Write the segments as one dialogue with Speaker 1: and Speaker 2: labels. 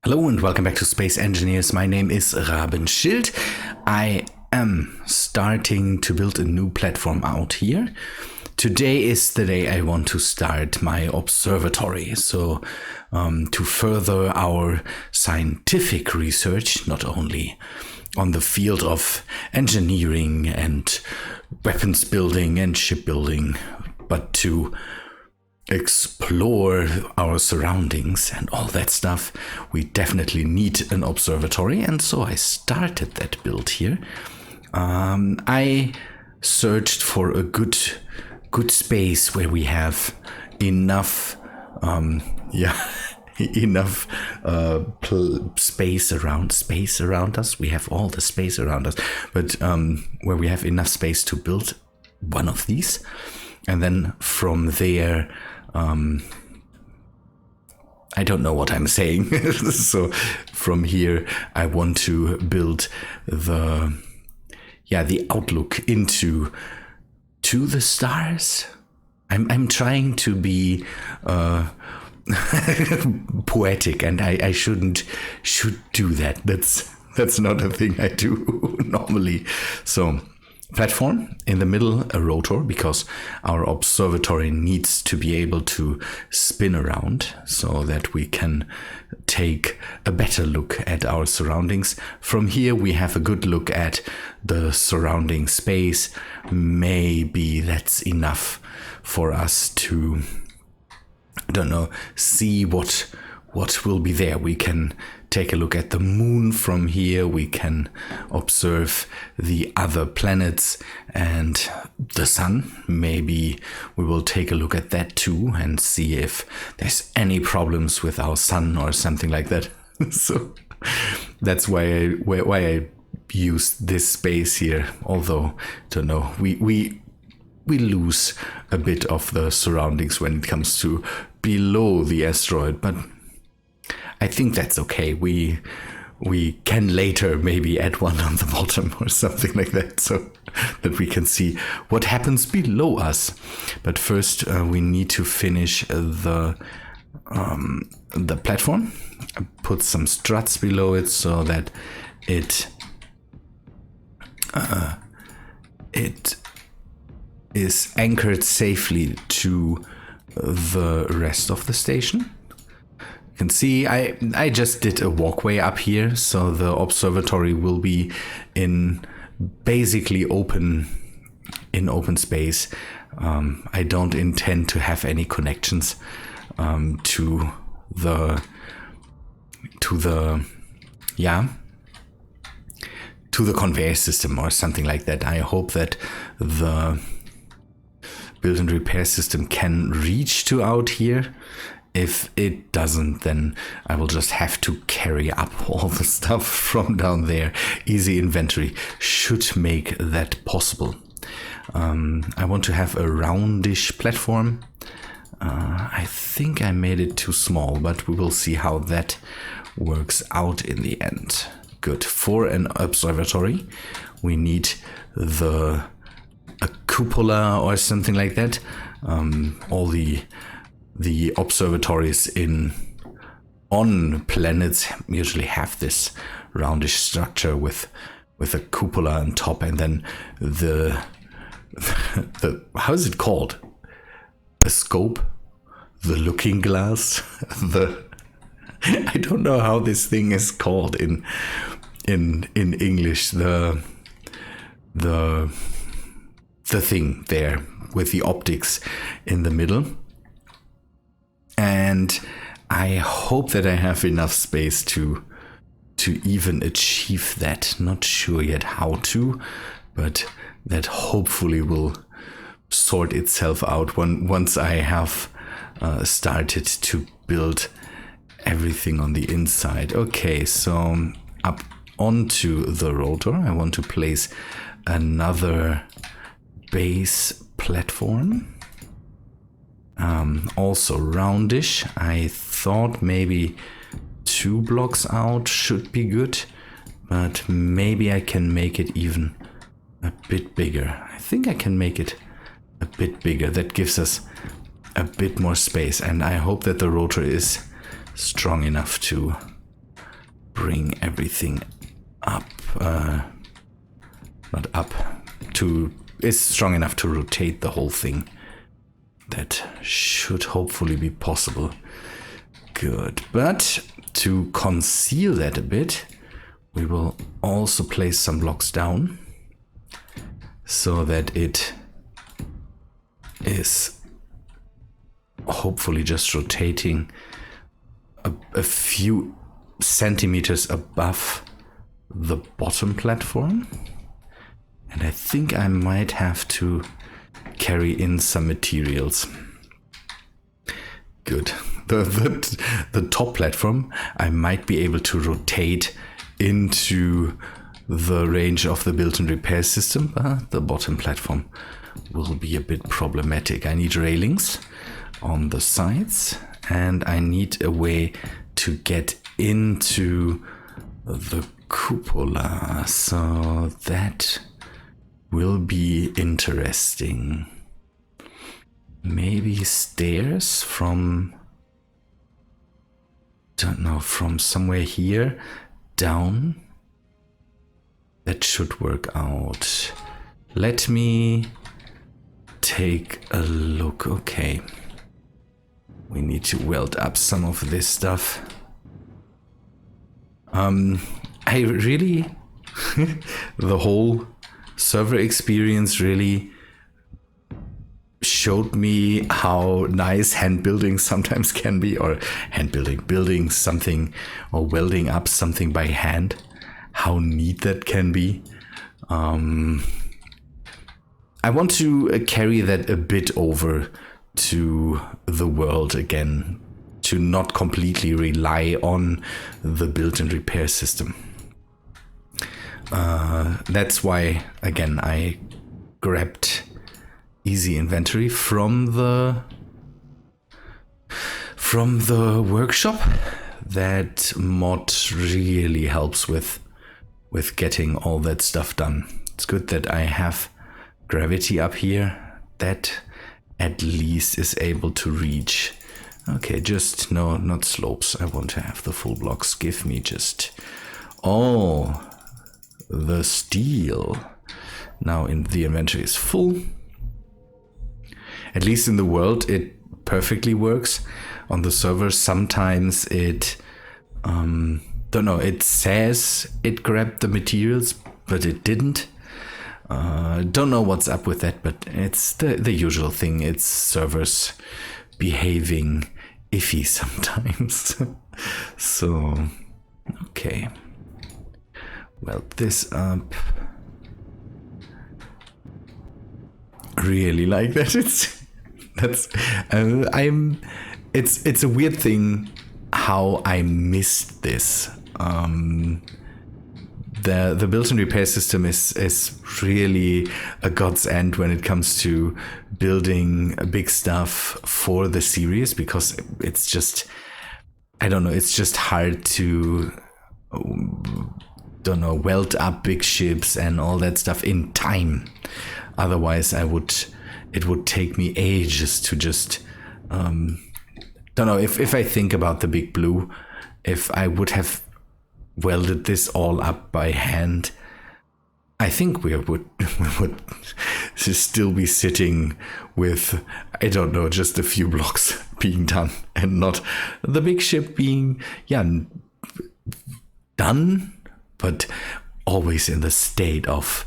Speaker 1: Hello and welcome back to Space Engineers. My name is Rabenschild. I am starting to build a new platform out here. Today is the day I want to start my observatory. So to further our scientific research, not only on the field of engineering and weapons building and shipbuilding, but to explore our surroundings and all that stuff, we definitely need an observatory. And so I started that build here. I searched for a good space where we have enough enough space around us. We have all the space around us, but where we have enough space to build one of these. And then from there, I don't know what I'm saying. So from here, I want to build the outlook into the stars. I'm trying to be poetic, and I should do that. That's not a thing I do normally. So platform in the middle, a rotor, because our observatory needs to be able to spin around so that we can take a better look at our surroundings. From here we have a good look at the surrounding space. Maybe that's enough for us to, I don't know, see what will be there. We can take a look at the moon from here. We can observe the other planets and the sun. Maybe we will take a look at that too and see if there's any problems with our sun or something like that. So that's why I use this space here. Although, I don't know, we lose a bit of the surroundings when it comes to below the asteroid, but I think that's okay. We can later maybe add one on the bottom or something like that, so that we can see what happens below us. But first, we need to finish the platform. Put some struts below it so that it is anchored safely to the rest of the station. You can see I just did a walkway up here, so the observatory will be in basically open space. I don't intend to have any connections to the conveyor system or something like that. I hope that the build and repair system can reach to out here. If it doesn't, then I will just have to carry up all the stuff from down there. Easy inventory should make that possible. I want to have a roundish platform. I think I made it too small, but we will see how that works out in the end. Good. For an observatory, we need a cupola or something like that. All the observatories on planets usually have this roundish structure with a cupola on top, and then the how is it called? A scope, the looking glass, I don't know how this thing is called in English. The thing there with the optics in the middle. And I hope that I have enough space to even achieve that. Not sure yet how to, but that hopefully will sort itself out once I have started to build everything on the inside. Okay, so up onto the rotor, I want to place another base platform. Also roundish. I thought maybe 2 blocks out should be good, but maybe I can make it even a bit bigger. I think I can make it a bit bigger. That gives us a bit more space, and I hope that the rotor is strong enough to bring everything up, not up, is strong enough to rotate the whole thing. That should hopefully be possible. Good, but to conceal that a bit, we will also place some blocks down so that it is hopefully just rotating a few centimeters above the bottom platform. And I think I might have to carry in some materials. Good. The top platform I might be able to rotate into the range of the built-in repair system, but the bottom platform will be a bit problematic. I need railings on the sides, and I need a way to get into the cupola, so that will be interesting. Maybe stairs from, don't know, from somewhere here down. That should work out. Let me take a look. Okay. We need to weld up some of this stuff. I really, the whole server experience really showed me how nice hand building sometimes can be, or building something or welding up something by hand, how neat that can be. I want to carry that a bit over to the world again, to not completely rely on the built-in repair system. That's why, again, I grabbed easy inventory from the workshop. That mod really helps with getting all that stuff done. It's good that I have gravity up here. That at least is able to reach. Okay, just no, not slopes. I want to have the full blocks. Give me just all the steel. Now in the inventory is full. At least in the world it perfectly works. On the server sometimes it don't know, it says it grabbed the materials, but it didn't. Don't know what's up with that, but it's the usual thing. It's servers behaving iffy sometimes. So, okay. Weld this up. Really like that. It's a weird thing how I missed this. The built-in repair system is really a god's end when it comes to building big stuff for the series, because it's just, I don't know, it's just hard to, don't know, weld up big ships and all that stuff in time. Otherwise it would take me ages to just, don't know, if I think about the Big Blue, if I would have welded this all up by hand, I think we would still be sitting with, I don't know, just a few blocks being done and not the big ship being, done, but always in the state of,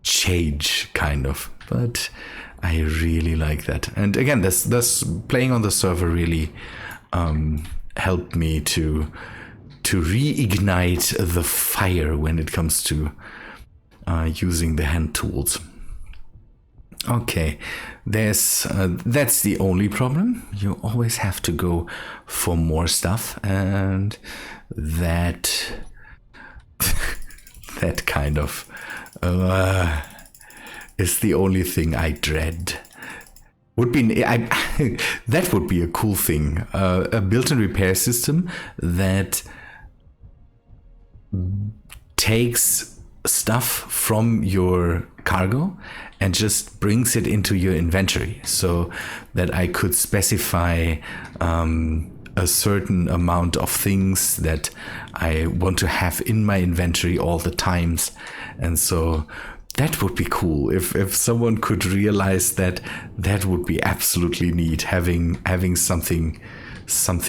Speaker 1: change, kind of. But I really like that. And again, this playing on the server really helped me to reignite the fire when it comes to using the hand tools. Okay, that's the only problem. You always have to go for more stuff, and that kind of is the only thing I dread. That would be a cool thing. A built-in repair system that takes stuff from your cargo and just brings it into your inventory, so that I could specify a certain amount of things that I want to have in my inventory all the times. And so that would be cool if someone could realize that. That would be absolutely neat, having something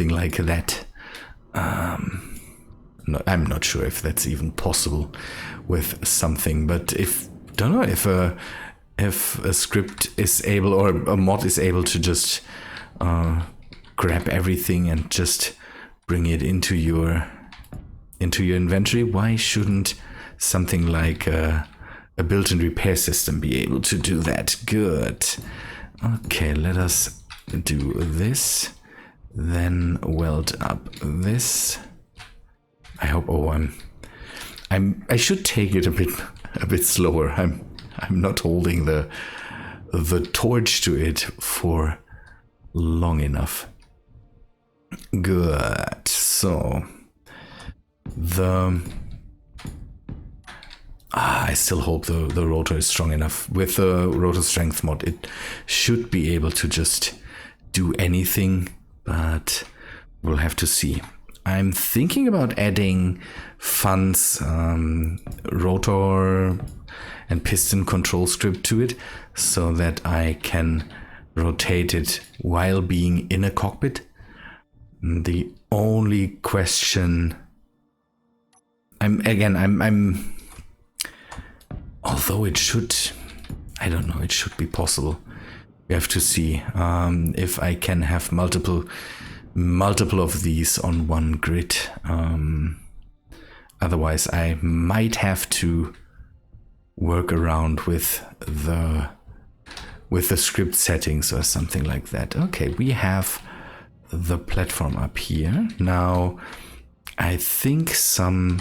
Speaker 1: like that. No, I'm not sure if that's even possible with something, but if a script is able, or a mod is able to just grab everything and just bring it into your inventory, why shouldn't something like a built-in repair system be able to do that? Good. Okay, let us do this, then weld up this. I hope. I should take it a bit slower. I'm not holding the torch to it for long enough. Good. So I still hope the rotor is strong enough. With the rotor strength mod, it should be able to just do anything, but we'll have to see. I'm thinking about adding Fun's rotor and piston control script to it, so that I can rotate it while being in a cockpit. The only question, although it should, I don't know, it should be possible. We have to see if I can have multiple of these on one grid. Otherwise, I might have to work around with the script settings or something like that. Okay, we have the platform up here. Now, I think some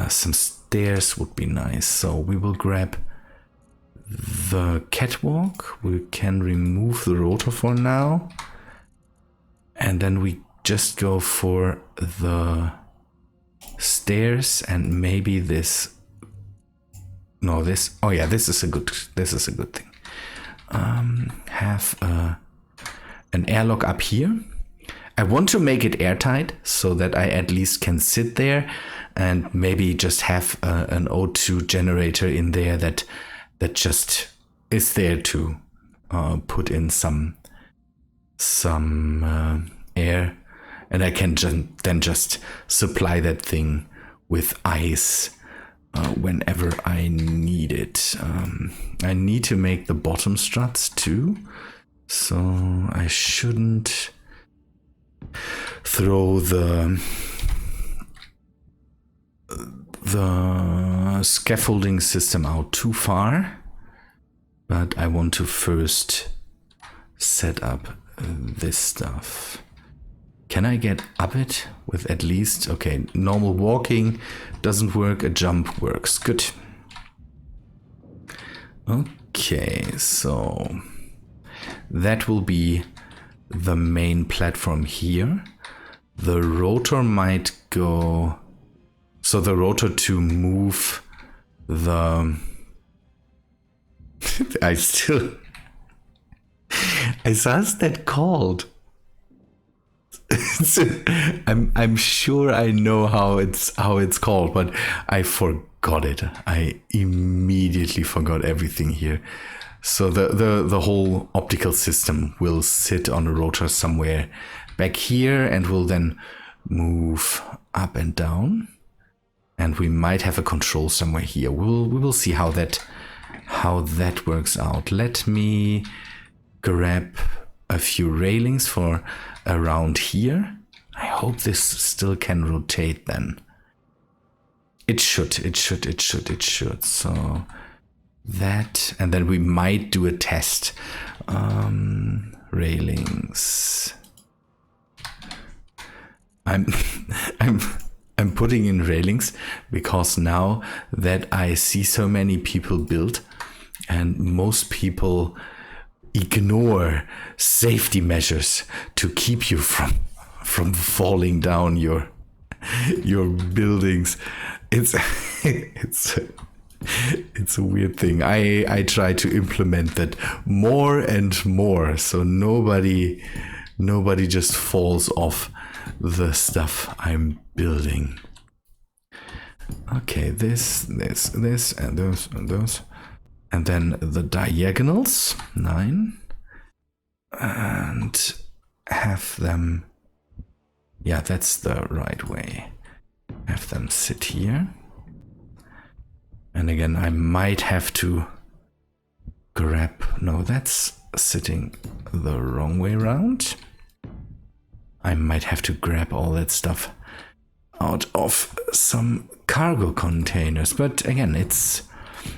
Speaker 1: stairs would be nice. So we will grab the catwalk. We can remove the rotor for now. And then we just go for the stairs and maybe this. No, this. Oh yeah, this is a good thing. Have an airlock up here. I want to make it airtight so that I at least can sit there, and maybe just have an O2 generator in there that just is there to put in some air, and I can then just supply that thing with ice whenever I need it. I need to make the bottom struts too, so I shouldn't throw the scaffolding system out too far, but I want to first set up this stuff. Can I get up it with at least, okay, normal walking doesn't work, a jump works. Good. Okay, so that will be the main platform here. The rotor might go, so the rotor to move the how's that called? I'm sure I know how it's called, but I forgot it. I immediately forgot everything here. So the whole optical system will sit on a rotor somewhere back here and will then move up and down. And we might have a control somewhere here. We will see how that works out. Let me grab a few railings for around here. I hope this still can rotate then. It should. So that, and then we might do a test. Railings. I'm putting in railings because now that I see so many people build, and most people ignore safety measures to keep you from falling down your buildings. It's it's a weird thing. I try to implement that more and more, so nobody just falls off the stuff I'm building. Okay, this, and those, and those. And then the diagonals, 9. And have them... Yeah, that's the right way. Have them sit here. And again, I might have to grab... No, that's sitting the wrong way around. I might have to grab all that stuff out of some cargo containers. But again, it's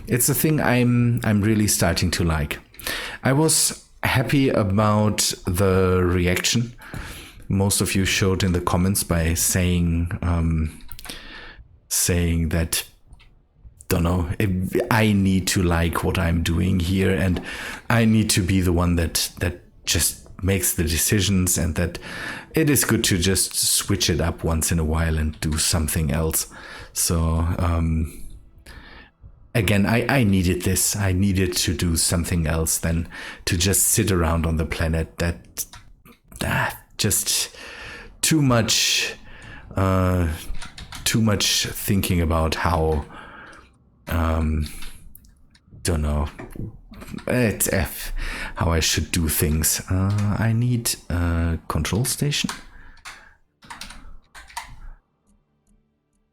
Speaker 1: a thing I'm really starting to like. I was happy about the reaction most of you showed in the comments by saying that, don't know, I need to like what I'm doing here, and I need to be the one that just makes the decisions, and that it is good to just switch it up once in a while and do something else. So again, I needed this. I needed to do something else than to just sit around on the planet. That just too much thinking about how don't know, it's how I should do things. I need a control station.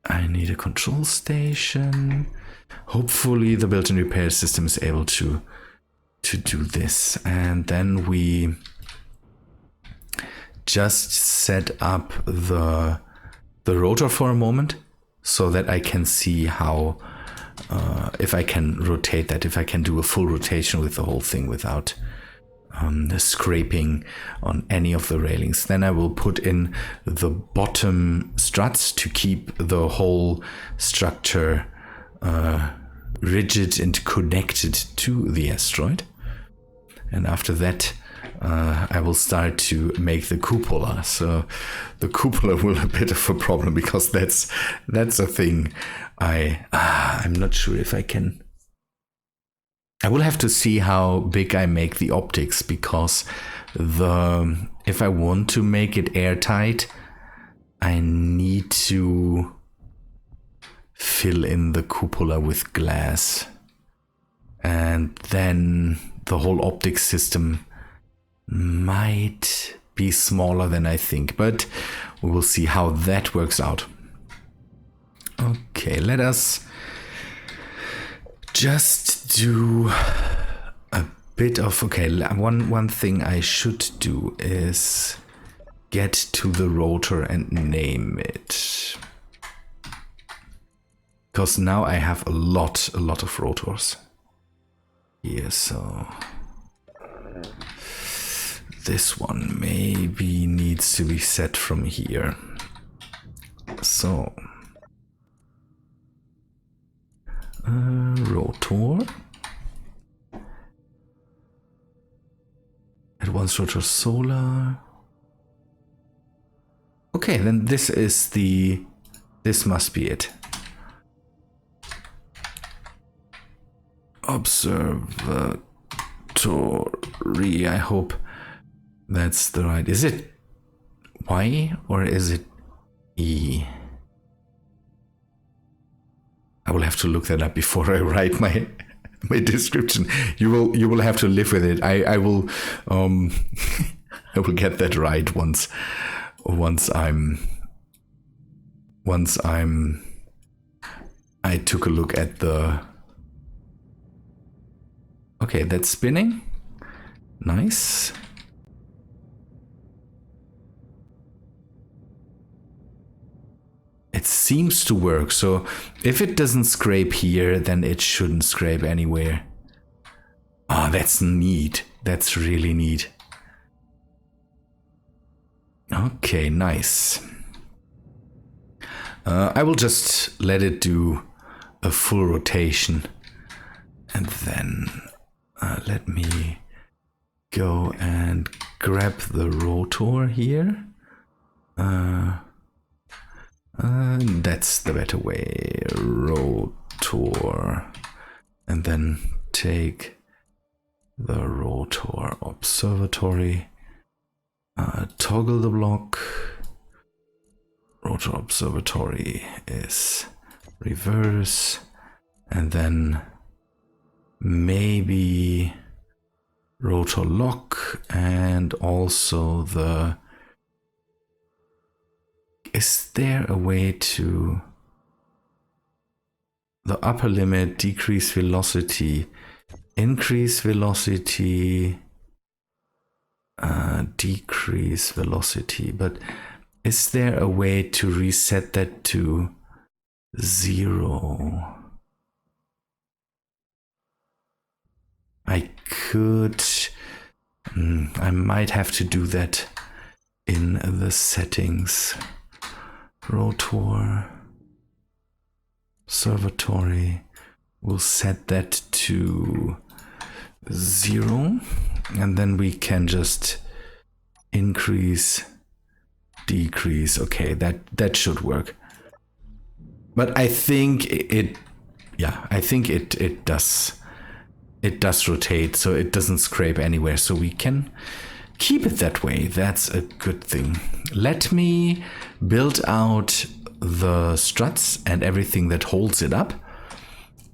Speaker 1: I need a control station. Hopefully the built-in repair system is able to do this. And then we just set up the rotor for a moment so that I can see how if I can rotate that, if I can do a full rotation with the whole thing without scraping on any of the railings. Then I will put in the bottom struts to keep the whole structure rigid and connected to the asteroid. And after that, I will start to make the cupola. So the cupola will be a bit of a problem because that's a thing. I'm not sure if I can. I will have to see how big I make the optics, because if I want to make it airtight, I need to fill in the cupola with glass, and then the whole optics system might be smaller than I think, but we will see how that works out. Okay, let us just do a bit of, okay, one thing I should do is get to the rotor and name it, because now I have a lot of rotors here. So this one maybe needs to be set from here. So rotor, advanced rotor solar. Okay, then this must be it. Observatory, I hope that's the right. Is it Y or is it E? I will have to look that up before I write my description. You will have to live with it. I will I will get that right once I took a look at the. Okay, that's spinning. Nice. It seems to work, so if it doesn't scrape here, then it shouldn't scrape anywhere. Ah, that's neat. That's really neat. Okay, nice. I will just let it do a full rotation, and then let me go and grab the rotor here. That's the better way. Rotor. rotor, and then take the rotor observatory, toggle the block. Rotor observatory is reverse, and then maybe rotor lock, and also the... Is there a way to... The upper limit, decrease velocity, increase velocity, decrease velocity, but is there a way to reset that to 0? I could... I might have to do that in the settings. Rotor observatory, we'll set that to 0, and then we can just increase, decrease. Okay, that should work. But I think it does rotate, so it doesn't scrape anywhere, so we can keep it that way. That's a good thing. Let me build out the struts and everything that holds it up,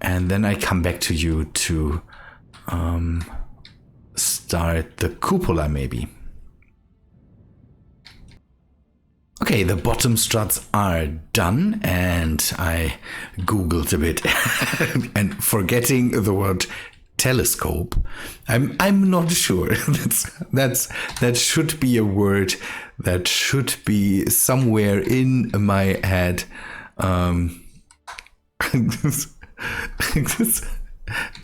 Speaker 1: and then I come back to you to start the cupola maybe. Okay, the bottom struts are done, and I googled a bit and forgetting the word telescope, I'm not sure. That should be a word that should be somewhere in my head.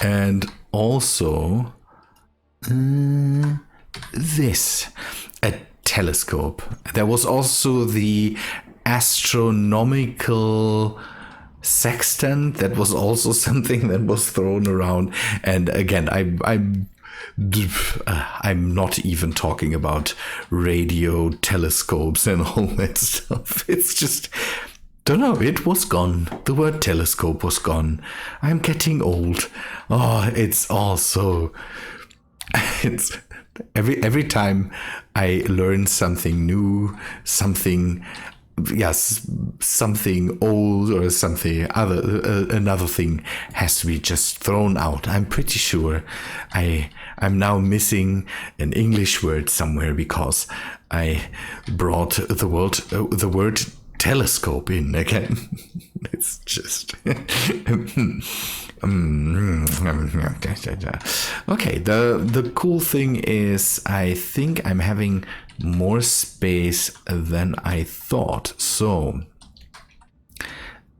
Speaker 1: And also this, a telescope. There was also the astronomical sextant. That was also something that was thrown around. And again, I'm not even talking about radio telescopes and all that stuff. It's just, don't know, it was gone. The word telescope was gone. I'm getting old. Oh, it's also, it's every time I learn something new, something old or something other, another thing has to be just thrown out. I'm pretty sure I'm now missing an English word somewhere because I brought the word telescope in again. It's just okay. The cool thing is, I think I'm having more space than I thought, so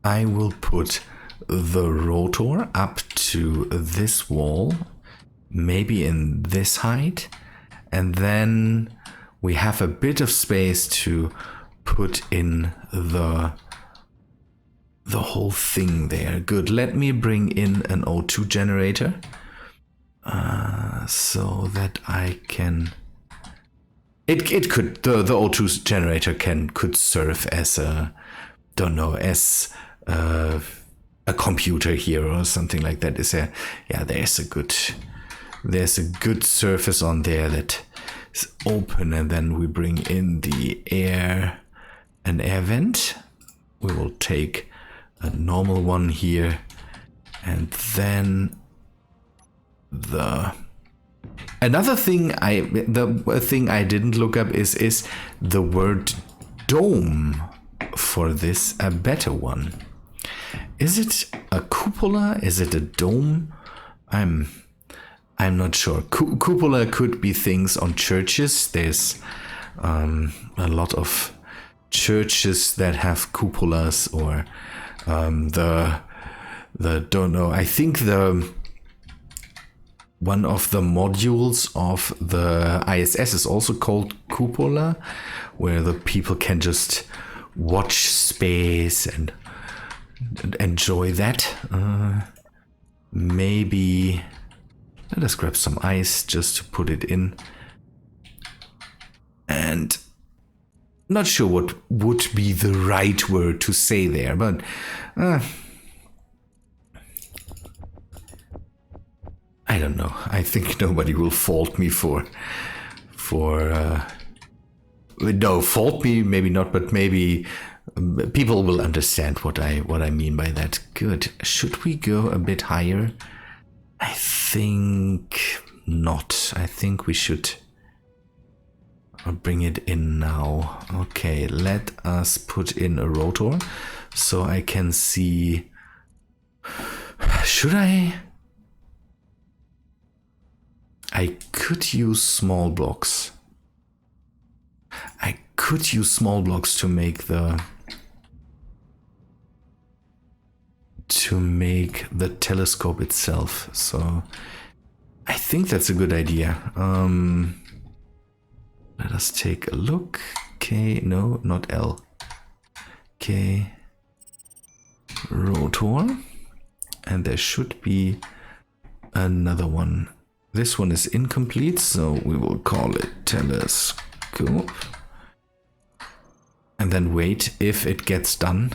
Speaker 1: I will put the rotor up to this wall, maybe in this height, and then we have a bit of space to put in the whole thing there. Good. Let me bring in an O2 generator so that I can... It could, the O2 generator could serve as a, don't know, as a computer here or something like that. There's a good surface on there that is open, and then we bring in an air vent. We will take a normal one here, and then another thing the thing I didn't look up is the word dome for this a better one. Is it a cupola? Is it a dome? I'm not sure. Cupola could be things on churches. There's a lot of churches that have cupolas, or don't know. I think one of the modules of the ISS is also called cupola, where the people can just watch space and enjoy that. Maybe let us grab some ice just to put it in. And not sure what would be the right word to say there, but don't know. I think nobody will fault me no, fault me, maybe not, but maybe people will understand what I mean by that. Good. Should we go a bit higher? I think not. I think we should bring it in now. Okay, let us put in a rotor so I can see. Should I could use small blocks. I could use small blocks to make the telescope itself. So I think that's a good idea. Let us take a look. Okay, no, not L. Okay, rotor, and there should be another one. This one is incomplete, so we will call it telescope. And then wait if it gets done.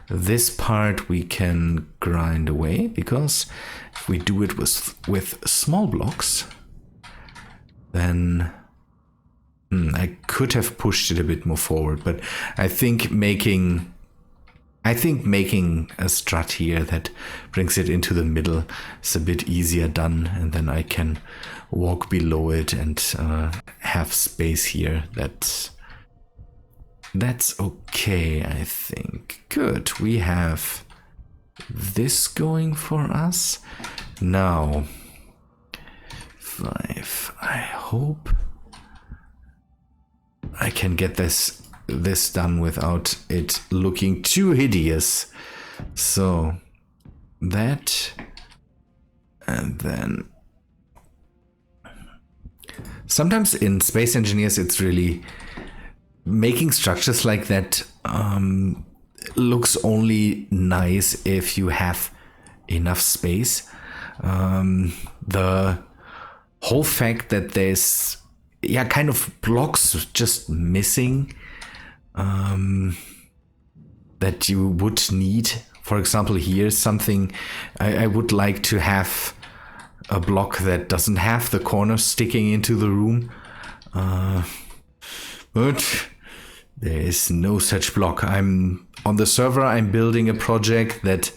Speaker 1: This part we can grind away, because if we do it with small blocks, then I could have pushed it a bit more forward, but I think making a strut here that brings it into the middle is a bit easier done, and then I can walk below it and have space here. That's okay, I think. Good, we have this going for us. Now, 5. I hope I can get this done without it looking too hideous. So that, and then sometimes in Space Engineers it's really making structures like that looks only nice if you have enough space. The whole fact that there's kind of blocks just missing that you would need. For example, here's something I would like to have a block that doesn't have the corner sticking into the room, but there is no such block. I'm on the server. I'm building a project that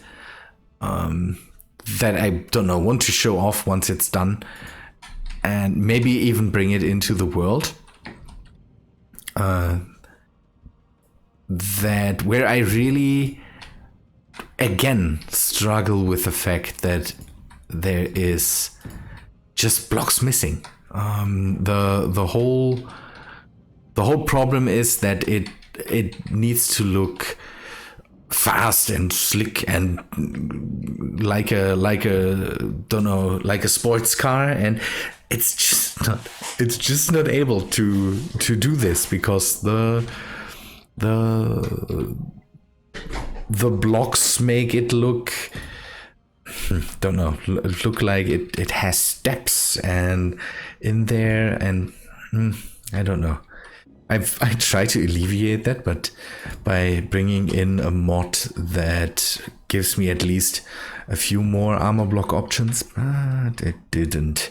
Speaker 1: I don't know, want to show off once it's done, and maybe even bring it into the world. That where I really again struggle with the fact that there is just blocks missing. The whole problem is that it needs to look fast and slick and like a sports car, and it's just not able to do this because the blocks make it look look like it has steps and in there, and I don't know. I try to alleviate that, but by bringing in a mod that gives me at least a few more armor block options, but it didn't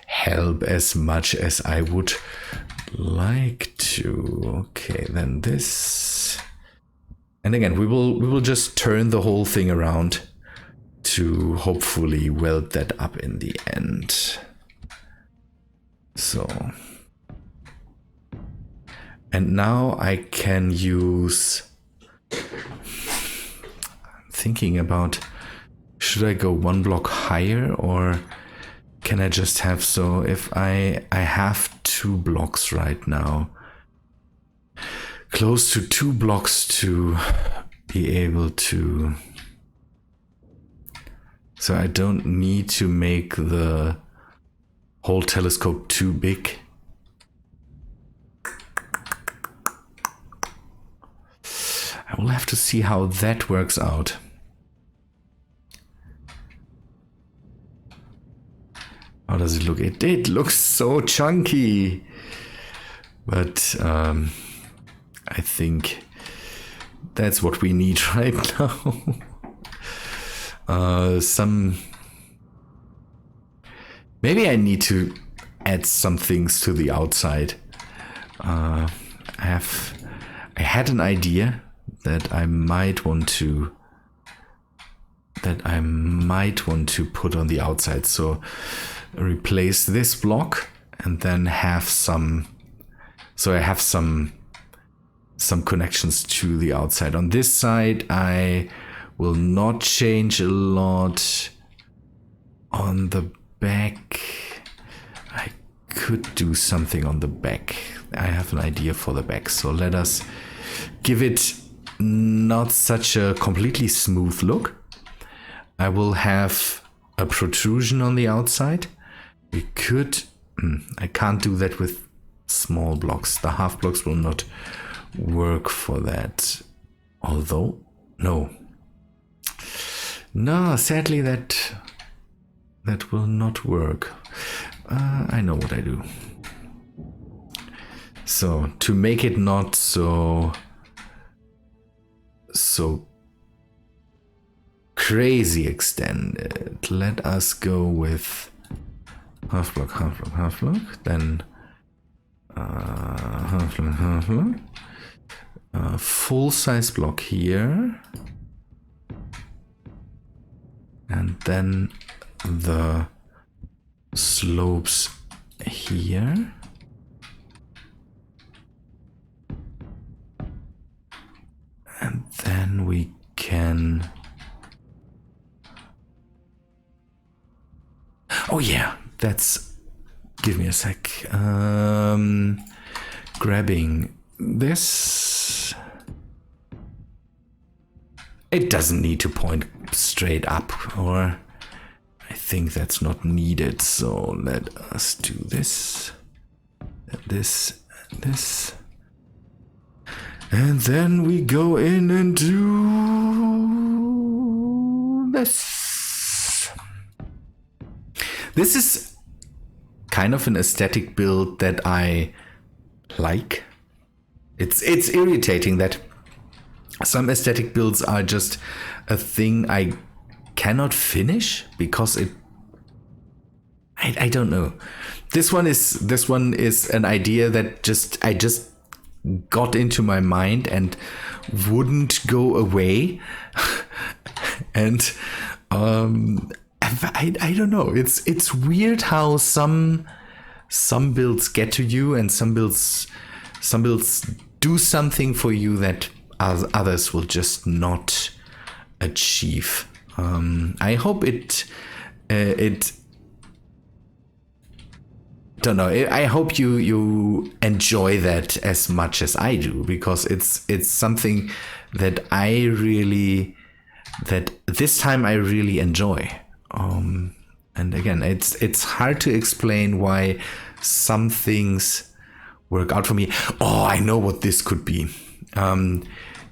Speaker 1: help as much as I would like to. Okay, then this, and again we will just turn the whole thing around to hopefully weld that up in the end. So, and now I can use, I'm thinking about, should I go one block higher, or can I just have, so if I have 2 blocks right now, close to 2 blocks to be able to, so I don't need to make the whole telescope too big. I will have to see how that works out. How does it look? It looks so chunky, but I think that's what we need right now. Maybe I need to add some things to the outside. I had an idea that I might want to put on the outside. So replace this block and then have some. So I have some connections to the outside. On this side, I will not change a lot. On the back, I could do something on the back. I have an idea for the back. So let us give it not such a completely smooth look. I will have a protrusion on the outside. We could, I can't do that with small blocks. The half blocks will not work for that. Although, no, sadly that will not work. I know what I do. So to make it not so crazy extended, let us go with half block, half block, half block, then half block, half block, full size block here, and then the slopes here. And then we can... Oh yeah, that's... Give me a sec. Grabbing this. It doesn't need to point straight up, or I think that's not needed. So let us do this, this, this. And then we go in and do this. This is kind of an aesthetic build that I like. It's irritating that some aesthetic builds are just a thing I cannot finish because I don't know. This one is an idea that I just got into my mind and wouldn't go away. And I don't know. It's weird how some builds get to you, and some builds do something for you that others will just not achieve. I hope it don't know. I hope you enjoy that as much as I do, because it's something that this time I really enjoy. And again, it's hard to explain why some things work out for me. Oh, I know what this could be.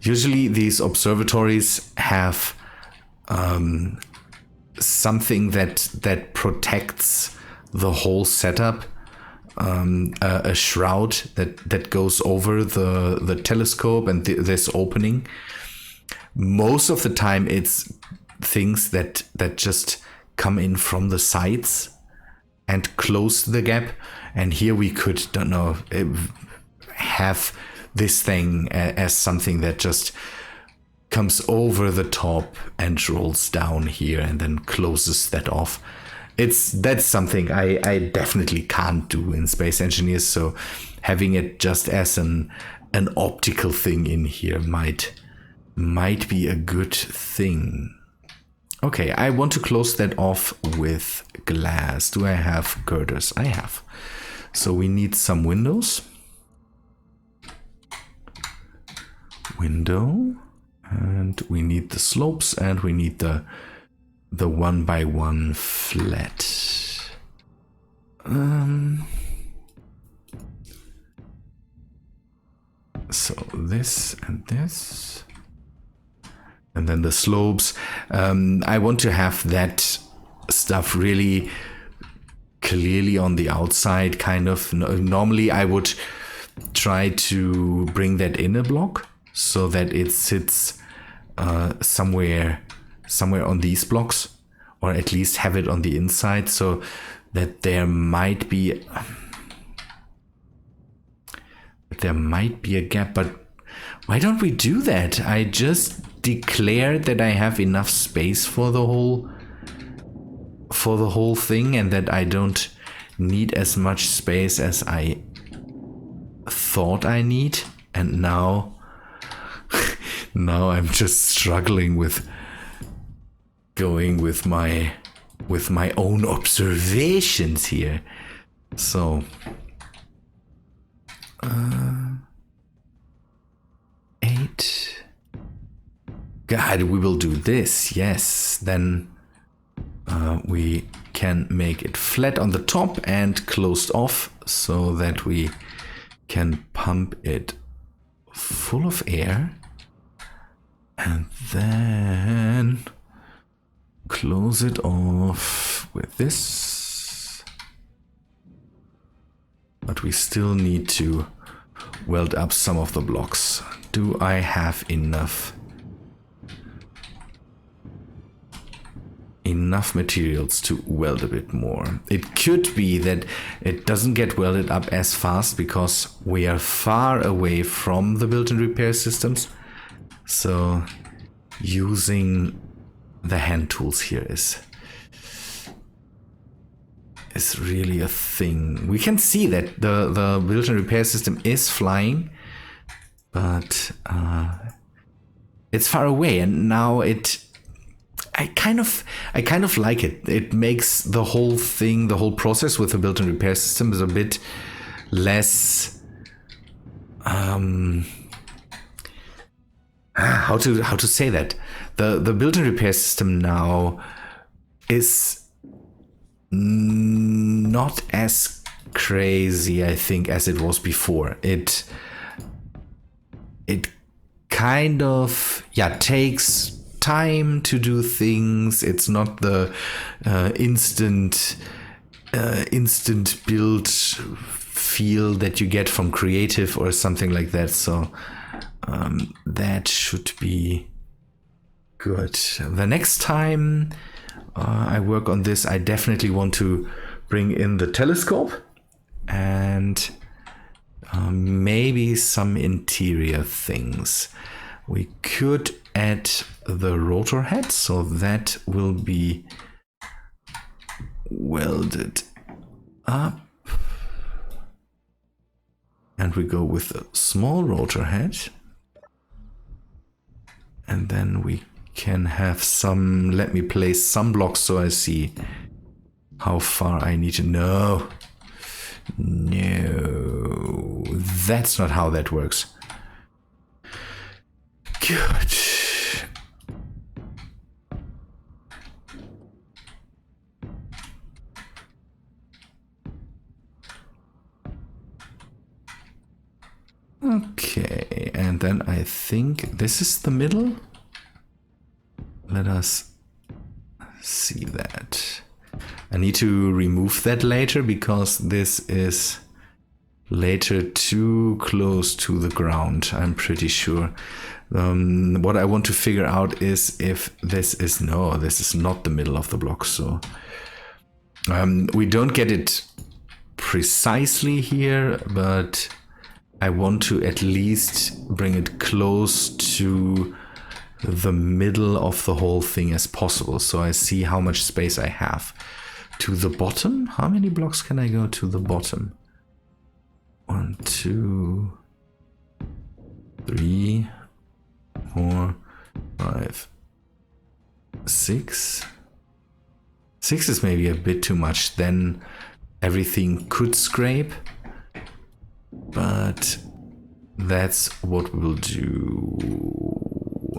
Speaker 1: Usually these observatories have something that protects the whole setup. A shroud that goes over the telescope and this opening. Most of the time it's things that just come in from the sides and close the gap. And here we could, don't know, have this thing as something that just comes over the top and rolls down here and then closes that off. That's something I definitely can't do in Space Engineers, so having it just as an optical thing in here might be a good thing. Okay, I want to close that off with glass. Do I have girders? I have. So we need some windows. Window. And we need the slopes, and we need the 1x1 flat. So this and this. And then the slopes. I want to have that stuff really clearly on the outside, kind of. Normally I would try to bring that in a block so that it sits somewhere on these blocks, or at least have it on the inside. So that there might be a gap, but why don't we do that? I just declared that I have enough space for the whole thing, and that I don't need as much space as I thought I need, and now I'm just struggling with going with my own observations here. So 8. God, we will do this. Yes, then we can make it flat on the top and closed off so that we can pump it full of air, and then close it off with this. But we still need to weld up some of the blocks. Do I have enough materials to weld a bit more? It could be that it doesn't get welded up as fast because we are far away from the built-in repair systems. So using the hand tools here is really a thing. We can see that the built-in repair system is flying, but it's far away, and now I kind of like it. It makes the whole thing, the whole process with the built-in repair system is a bit less how to say that. The built-in repair system now is not as crazy, I think, as it was before. It kind of takes time to do things. It's not the instant build feel that you get from creative or something like that. So that should be good. The next time I work on this, I definitely want to bring in the telescope and maybe some interior things. We could add the rotor head, so that will be welded up. And we go with a small rotor head. And then we can have some, let me place some blocks so I see how far I need to. No, that's not how that works. Good. Okay, and then I think this is the middle. Let us see that. I need to remove that later because this is later too close to the ground, I'm pretty sure. What I want to figure out is if this is, no, this is not the middle of the block. So we don't get it precisely here, but I want to at least bring it close to the middle of the whole thing as possible, so I see how much space I have. To the bottom? How many blocks can I go to the bottom? 1, 2, 3, 4, 5, 6. 6 is maybe a bit too much, then everything could scrape. But that's what we'll do.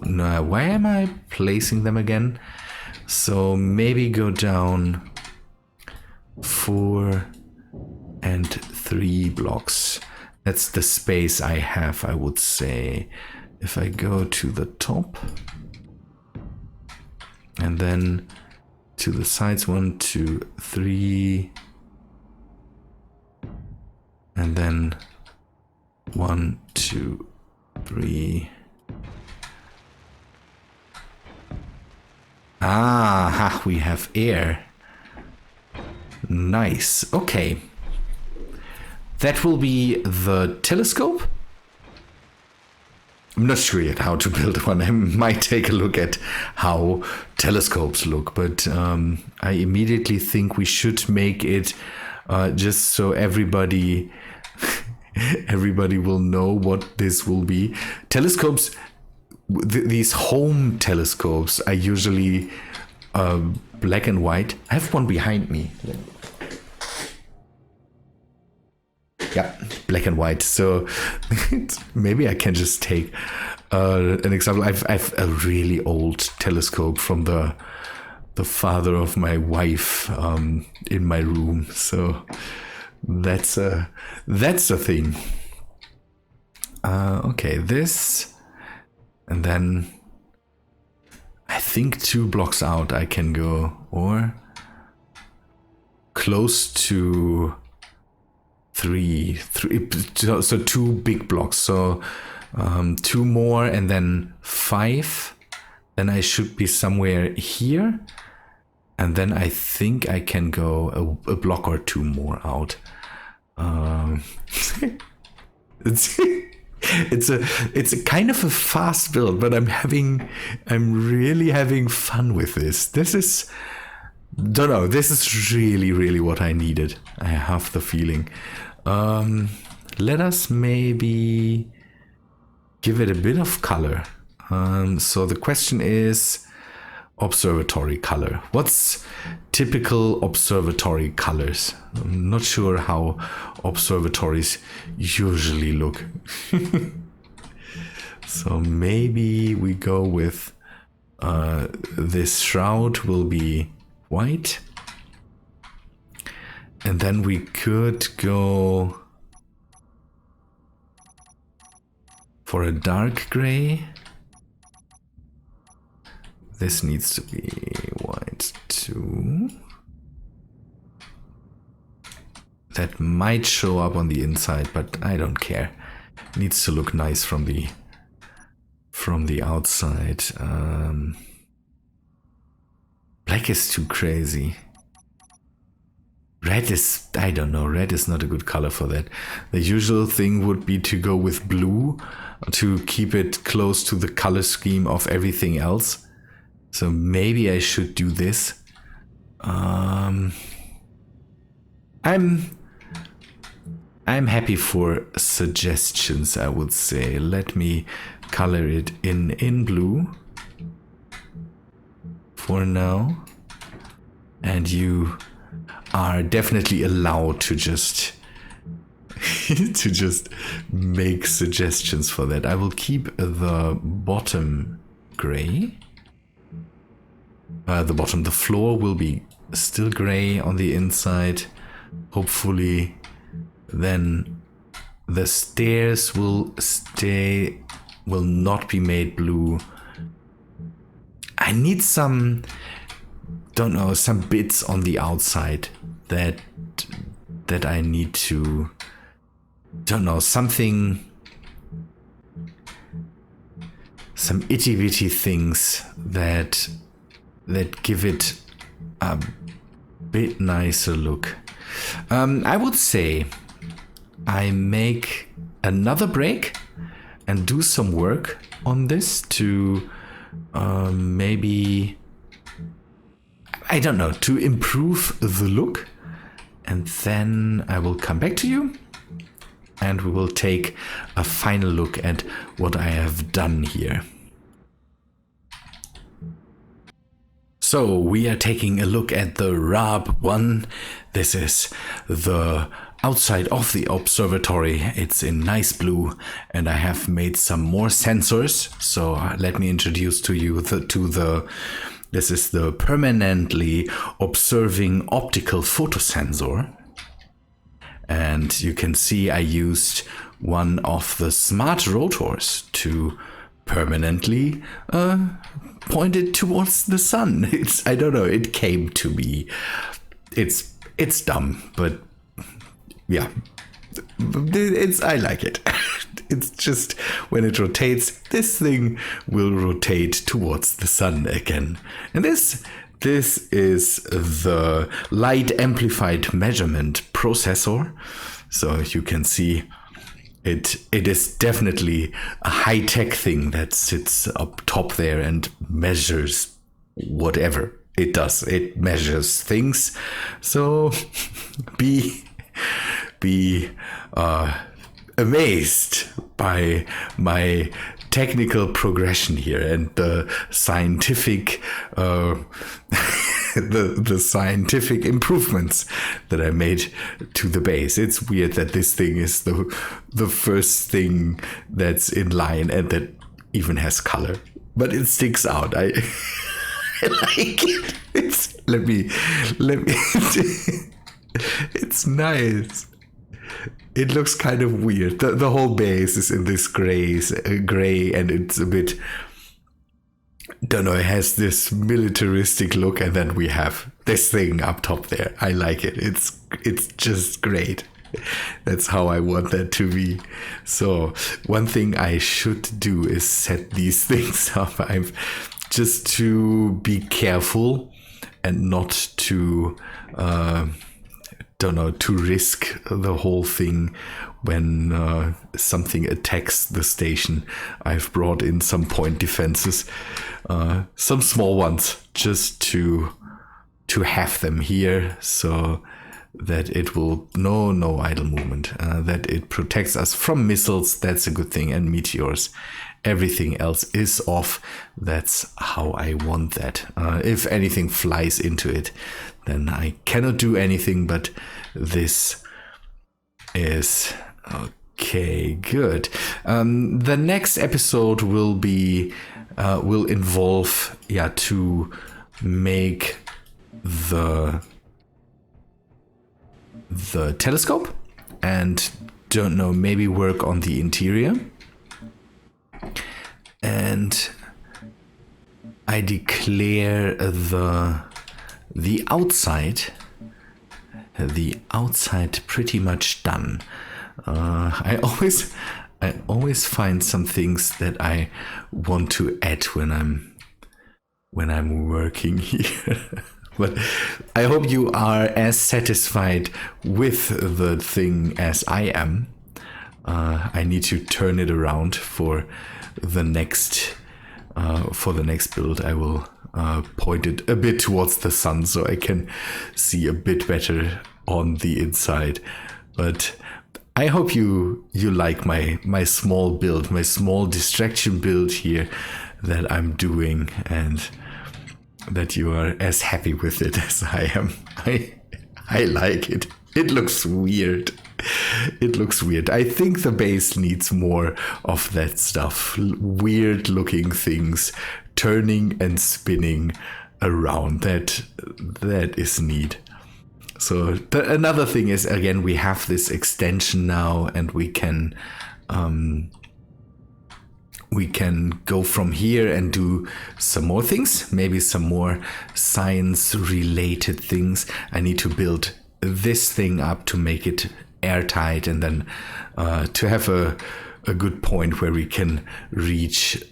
Speaker 1: Now, why am I placing them again? So maybe go down 4 and 3 blocks. That's the space I have, I would say. If I go to the top and then to the sides, 1, 2, 3, and then 1, 2, 3. Ah, we have air. Nice. Okay. That will be the telescope. I'm not sure yet how to build one. I might take a look at how telescopes look, but I immediately think we should make it just so everybody will know what this will be. Telescopes, these home telescopes are usually black and white. I have one behind me. Yeah, black and white. So maybe I can just take an example. I've a really old telescope from the father of my wife in my room. So that's a thing. Okay, this, and then I think 2 blocks out I can go, or close to 3, so 2 big blocks. So 2 more and then 5. Then I should be somewhere here. And then I think I can go a block or 2 more out. It's a kind of a fast build, but I'm really having fun with this. This is really what I needed. I have the feeling. Let us maybe give it a bit of color. So the question is observatory color. What's typical observatory colors? I'm not sure how observatories usually look. So maybe we go with this shroud will be white. And then we could go for a dark gray. This needs to be white too. That might show up on the inside, but I don't care. It needs to look nice from the outside. Black is too crazy. Red is, I don't know, red is not a good color for that. The usual thing would be to go with blue to keep it close to the color scheme of everything else. So maybe I should do this. I'm happy for suggestions, I would say. Let me color it in blue for now. And you are definitely allowed to just make suggestions for that. I will keep the bottom gray. The floor will be still gray on the inside. Hopefully, then the stairs will not be made blue. I need some bits on the outside that I need to, some itty bitty things that give it a bit nicer look. I would say I make another break and do some work on this to maybe, I don't know, to improve the look, and then I will come back to you and we will take a final look at what I have done here. So we are taking a look at the RAB1. This is the outside of the observatory. It's in nice blue, and I have made some more sensors. So let me introduce to you this is the permanently observing optical photosensor. And you can see I used one of the smart rotors to permanently point it towards the sun. I don't know, it came to me. It's dumb, but yeah, I like it. It's just when it rotates, this thing will rotate towards the sun again. And this this is the light amplified measurement processor. So you can see it is definitely a high-tech thing that sits up top there and measures whatever it does. It measures things. So be amazed by my technical progression here and the scientific the scientific improvements that I made to the base. It's weird that this thing is the first thing that's in line and that even has color, but it sticks out. I like it. Let me it's nice. It looks kind of weird. The whole base is in this gray, and it's a bit, don't know, it has this militaristic look, and then we have this thing up top there. I like it. It's just great. That's how I want that to be. So one thing I should do is set these things up. I've just to be careful and not to to risk the whole thing when something attacks the station. I've brought in some point defenses, some small ones, just to have them here so that it will no idle movement, that it protects us from missiles. That's a good thing, and meteors. Everything else is off. That's how I want that. If anything flies into it, then I cannot do anything, but this is okay. Good. The next episode will involve to make the telescope, and don't know, maybe work on the interior. And I declare the outside pretty much done. I always find some things that I want to add when I'm working here. But I hope you are as satisfied with the thing as I am. I need to turn it around for the next build. I will point it a bit towards the sun so I can see a bit better on the inside. But I hope you like my small build, my small distraction build here that I'm doing, and that you are as happy with it as I am. I like it. It looks weird. I think the base needs more of that stuff. Weird looking things turning and spinning around. That is neat. So another thing is, again, we have this extension now, and we can go from here and do some more things, maybe some more science related things. I need to build this thing up to make it airtight, and then to have a good point where we can reach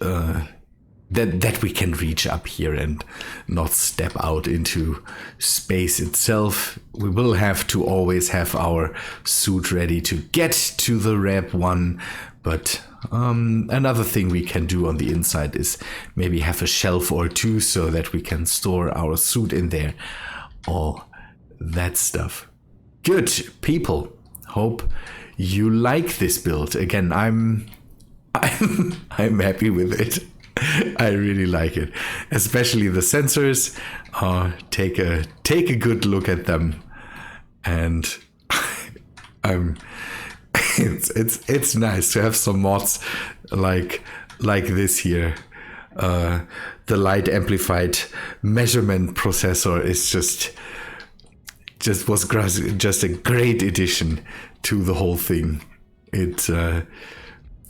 Speaker 1: that we can reach up here and not step out into space itself. We will have to always have our suit ready to get to the Rab 1, but another thing we can do on the inside is maybe have a shelf or two so that we can store our suit in there. All that stuff. Good people. Hope you like this build. Again, I'm happy with it. I really like it, especially the sensors. Take a good look at them, and it's nice to have some mods like this here. The light amplified measurement processor is just a great addition to the whole thing.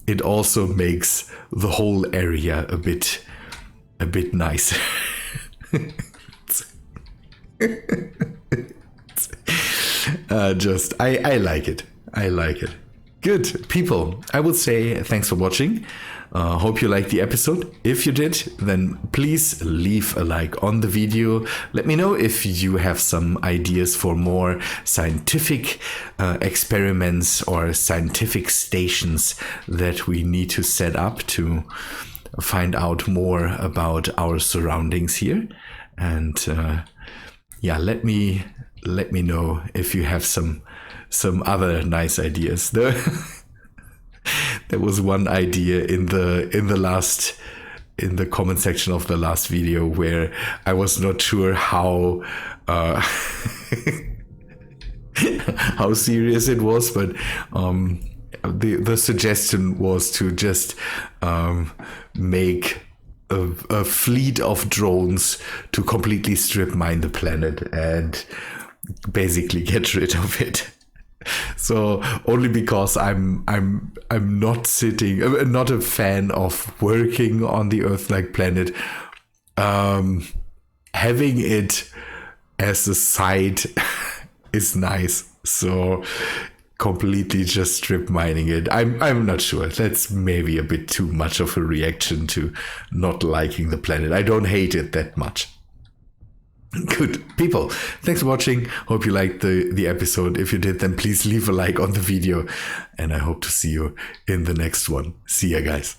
Speaker 1: It also makes the whole area a bit nicer. I like it. Good people, I would say thanks for watching. Hope you liked the episode. If you did, then please leave a like on the video. Let me know if you have some ideas for more scientific experiments or scientific stations that we need to set up to find out more about our surroundings here. And yeah, let me know if you have some other nice ideas. There was one idea in the comment section of the last video where I was not sure how how serious it was, but the suggestion was to just make a fleet of drones to completely strip mine the planet and basically get rid of it. So only because I'm not not a fan of working on the Earth-like planet, having it as a site is nice. So completely just strip mining it, I'm not sure. That's maybe a bit too much of a reaction to not liking the planet. I don't hate it that much. Good people, thanks for watching. Hope you liked the episode. If you did, then please leave a like on the video, and I hope to see you in the next one. See ya, guys.